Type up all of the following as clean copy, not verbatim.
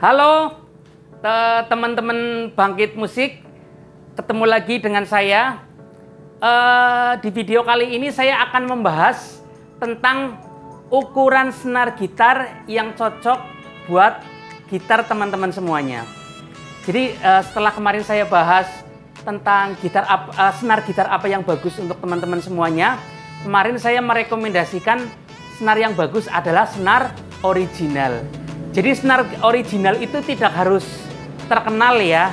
Halo teman-teman Bangkit Musik, ketemu lagi dengan saya. Di video kali ini saya akan membahas tentang ukuran senar gitar yang cocok buat gitar teman-teman semuanya. Jadi setelah kemarin saya bahas tentang senar gitar apa yang bagus untuk teman-teman semuanya, kemarin saya merekomendasikan senar yang bagus adalah senar original. Jadi senar original itu tidak harus terkenal ya.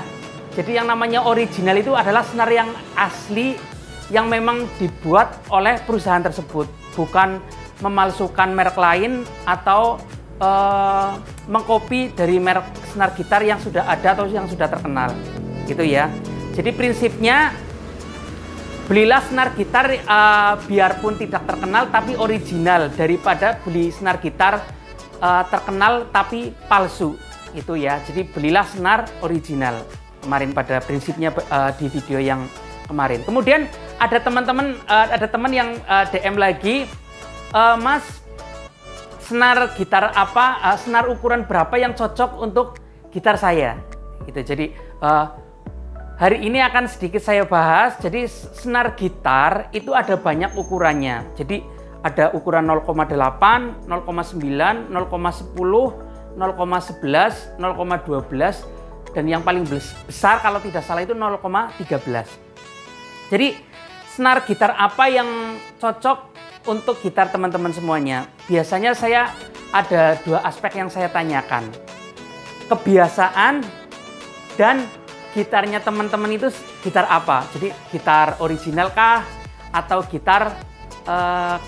Jadi yang namanya original itu adalah senar yang asli, yang memang dibuat oleh perusahaan tersebut, bukan memalsukan merek lain atau mengkopi dari merek senar gitar yang sudah ada atau yang sudah terkenal, gitu ya. Jadi prinsipnya belilah senar gitar biarpun tidak terkenal tapi original, daripada beli senar gitar terkenal tapi palsu, itu ya. Jadi belilah senar original kemarin pada prinsipnya di video yang kemarin. Kemudian ada teman yang DM lagi, Mas, senar gitar apa, senar ukuran berapa yang cocok untuk gitar saya, gitu. Jadi hari ini akan sedikit saya bahas. Jadi senar gitar itu ada banyak ukurannya. Jadi ada ukuran 0,8, 0,9, 0,10, 0,11, 0,12, dan yang paling besar kalau tidak salah itu 0,13. Jadi senar gitar apa yang cocok untuk gitar teman-teman semuanya? Biasanya saya ada dua aspek yang saya tanyakan. Kebiasaan dan gitarnya teman-teman itu gitar apa? Jadi gitar original kah? Atau gitar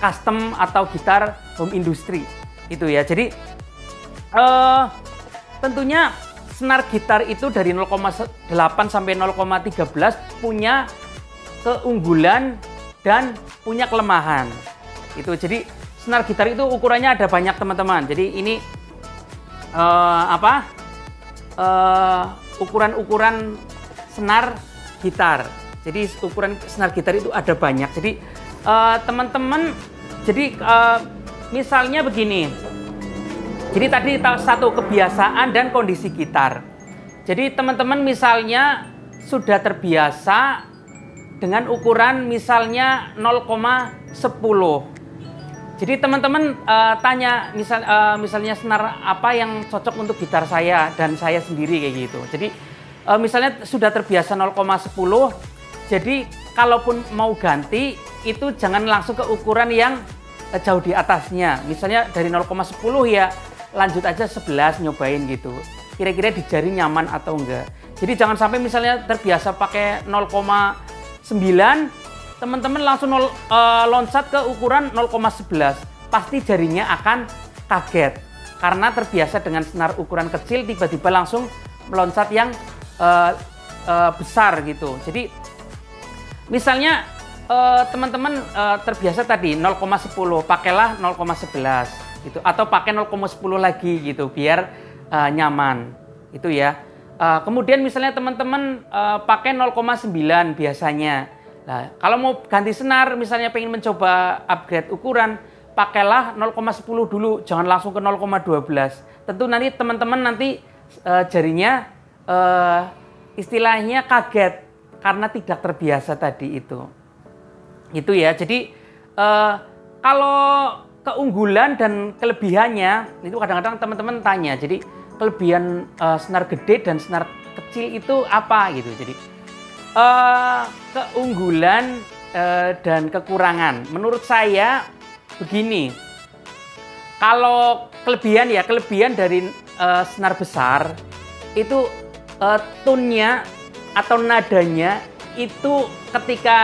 custom atau gitar home industry, itu ya. Jadi tentunya senar gitar itu dari 0,8 sampai 0,13 punya keunggulan dan punya kelemahan, itu. Jadi senar gitar itu ukurannya ada banyak teman-teman. Jadi ini ukuran-ukuran senar gitar. Jadi ukuran senar gitar itu ada banyak. Jadi teman-teman, jadi misalnya begini. Jadi tadi satu, kebiasaan dan kondisi gitar. Jadi teman-teman misalnya sudah terbiasa dengan ukuran misalnya 0,10. Jadi teman-teman tanya misalnya senar apa yang cocok untuk gitar saya dan saya sendiri, kayak gitu. Jadi misalnya sudah terbiasa 0,10. Jadi kalaupun mau ganti itu jangan langsung ke ukuran yang jauh di atasnya. Misalnya dari 0,10 ya lanjut aja 11, nyobain gitu. Kira-kira di jari nyaman atau enggak. Jadi jangan sampai misalnya terbiasa pakai 0,9, teman-teman langsung loncat ke ukuran 0,11. Pasti jarinya akan kaget. Karena terbiasa dengan senar ukuran kecil, tiba-tiba langsung meloncat yang besar gitu. Jadi misalnya teman-teman terbiasa tadi 0,10, pakailah 0,11 gitu, atau pakai 0,10 lagi gitu biar nyaman, itu ya. Kemudian misalnya teman-teman pakai 0,9 biasanya. Nah, kalau mau ganti senar, misalnya pengen mencoba upgrade ukuran, pakailah 0,10 dulu, jangan langsung ke 0,12. Tentu nanti teman-teman jarinya istilahnya kaget karena tidak terbiasa tadi itu ya. Jadi kalau keunggulan dan kelebihannya itu kadang-kadang teman-teman tanya. Jadi kelebihan senar gede dan senar kecil itu apa gitu. Jadi keunggulan dan kekurangan menurut saya begini. Kalau kelebihan dari senar besar itu tone-nya atau nadanya itu ketika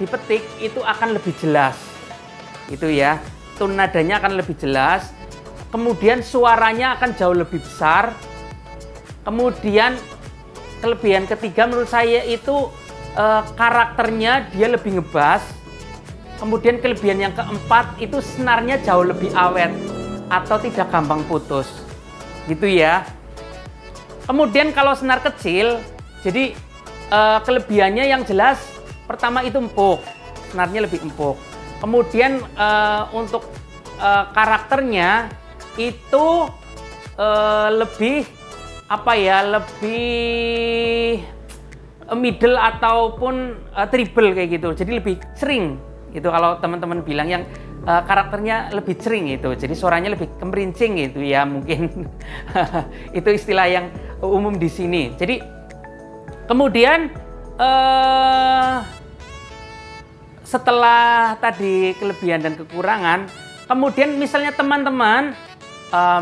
dipetik itu akan lebih jelas, itu ya. Tone nadanya akan lebih jelas. Kemudian suaranya akan jauh lebih besar. Kemudian kelebihan ketiga menurut saya itu karakternya dia lebih ngebass. Kemudian kelebihan yang keempat itu senarnya jauh lebih awet atau tidak gampang putus, gitu ya. Kemudian kalau senar kecil, jadi kelebihannya yang jelas pertama itu empuk, senarnya lebih empuk. Kemudian untuk karakternya itu lebih apa ya, lebih middle ataupun treble kayak gitu. Jadi lebih sering gitu kalau teman-teman bilang yang karakternya lebih sering gitu. Jadi suaranya lebih kemerincing gitu ya mungkin. Itu istilah yang umum di sini. Jadi kemudian setelah tadi kelebihan dan kekurangan, kemudian misalnya teman-teman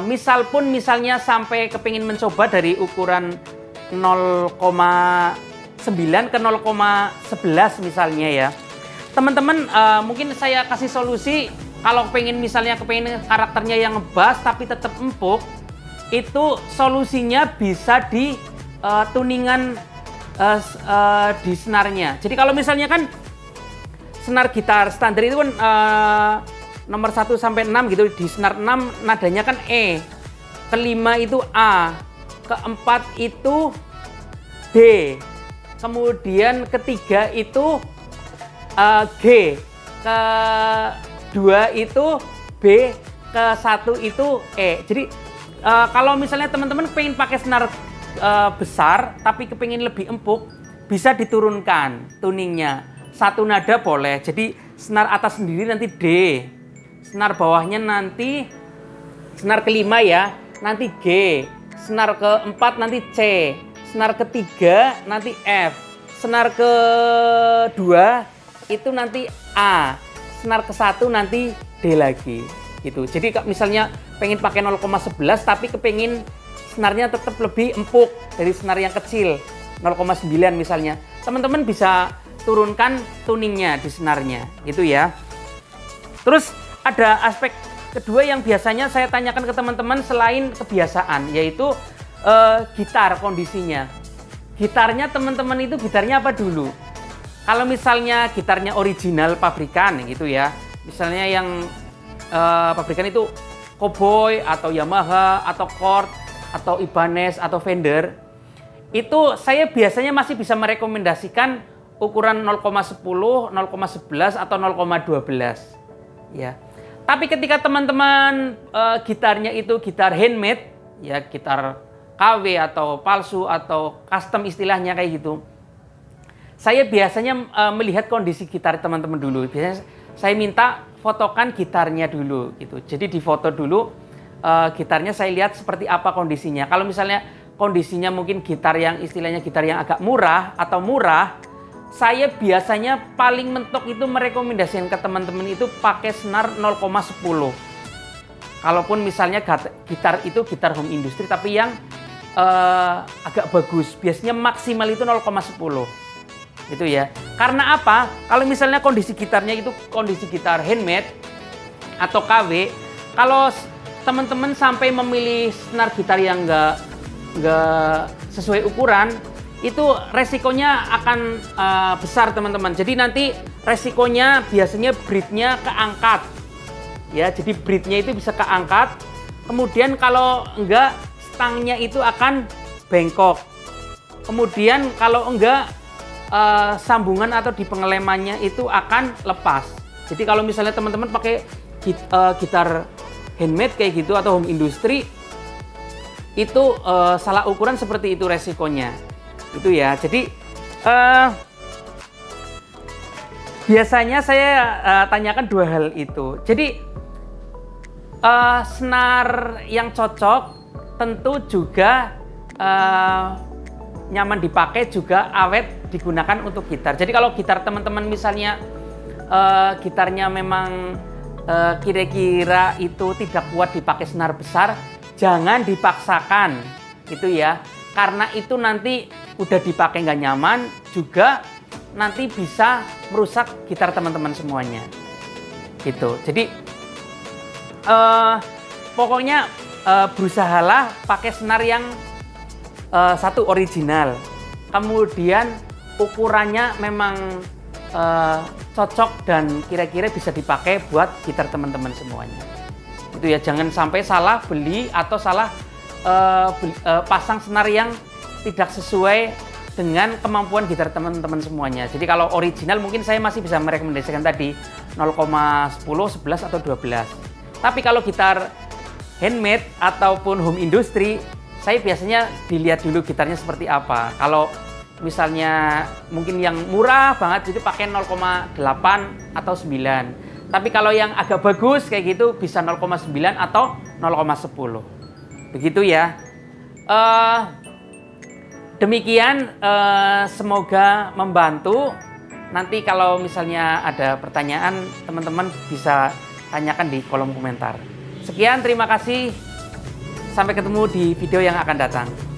misalnya sampai kepingin mencoba dari ukuran 0,9 ke 0,11 misalnya ya. Teman-teman mungkin saya kasih solusi kalau pengen karakternya yang ngebass tapi tetap empuk, itu solusinya bisa di tuningan di senarnya. Jadi kalau misalnya kan senar gitar standar itu kan nomor 1 sampai 6 gitu, di senar 6 nadanya kan E, kelima itu A, keempat itu D, kemudian ketiga itu G, kedua itu B, ke satu itu E. Jadi kalau misalnya teman-teman pengen pakai senar besar tapi kepingin lebih empuk, bisa diturunkan tuningnya. Satu nada boleh. Jadi senar atas sendiri nanti D, senar bawahnya nanti senar kelima ya, nanti G, senar keempat nanti C, senar ketiga nanti F, senar kedua itu nanti A, senar ke-1 nanti D lagi gitu. Jadi misalnya pengen pakai 0,11 tapi kepengin senarnya tetap lebih empuk dari senar yang kecil 0,9 misalnya, teman-teman bisa turunkan tuningnya di senarnya gitu ya. Terus ada aspek kedua yang biasanya saya tanyakan ke teman-teman selain kebiasaan, yaitu gitar kondisinya. Gitarnya teman-teman itu gitarnya apa dulu? Kalau misalnya gitarnya original pabrikan gitu ya, misalnya yang pabrikan itu Cowboy atau Yamaha atau Korg atau Ibanez atau Fender, itu saya biasanya masih bisa merekomendasikan ukuran 0,10, 0,11 atau 0,12 ya. Tapi ketika teman-teman gitarnya itu gitar handmade ya, gitar KW atau palsu atau custom istilahnya kayak gitu, saya biasanya melihat kondisi gitar teman-teman dulu. Biasanya saya minta fotokan gitarnya dulu gitu. Jadi difoto dulu gitarnya, saya lihat seperti apa kondisinya. Kalau misalnya kondisinya mungkin gitar yang istilahnya gitar yang agak murah atau murah, saya biasanya paling mentok itu merekomendasikan ke teman-teman itu pakai senar 0,10. Kalaupun misalnya gitar itu gitar home industry tapi yang agak bagus, biasanya maksimal itu 0,10. Itu ya. Karena apa? Kalau misalnya kondisi gitarnya itu kondisi gitar handmade atau KW, kalau teman-teman sampai memilih senar gitar yang enggak sesuai ukuran, itu resikonya akan besar teman-teman. Jadi nanti resikonya biasanya bridge-nya keangkat. Ya, jadi bridge-nya itu bisa keangkat. Kemudian kalau enggak, stangnya itu akan bengkok. Kemudian kalau enggak, sambungan atau di pengelemannya itu akan lepas. Jadi kalau misalnya teman-teman pakai gitar handmade kayak gitu atau home industry, itu salah ukuran seperti itu resikonya. Itu ya. Jadi biasanya saya tanyakan dua hal itu. Jadi senar yang cocok tentu juga nyaman dipakai, juga awet digunakan untuk gitar. Jadi kalau gitar teman-teman misalnya gitarnya memang kira-kira itu tidak kuat dipakai senar besar, jangan dipaksakan gitu ya. Karena itu nanti udah dipakai nggak nyaman, juga nanti bisa merusak gitar teman-teman semuanya gitu. Jadi pokoknya berusahalah pakai senar yang satu original, kemudian ukurannya memang cocok dan kira-kira bisa dipakai buat gitar teman-teman semuanya. Itu ya, jangan sampai salah beli atau salah pasang senar yang tidak sesuai dengan kemampuan gitar teman-teman semuanya. Jadi kalau original mungkin saya masih bisa merekomendasikan tadi 0,10, 11 atau 12. Tapi kalau gitar handmade ataupun home industry, saya biasanya dilihat dulu gitarnya seperti apa. Kalau misalnya mungkin yang murah banget itu pakai 0,8 atau 9. Tapi kalau yang agak bagus kayak gitu bisa 0,9 atau 0,10. Begitu ya. Demikian, semoga membantu. Nanti kalau misalnya ada pertanyaan, teman-teman bisa tanyakan di kolom komentar. Sekian, terima kasih. Sampai ketemu di video yang akan datang.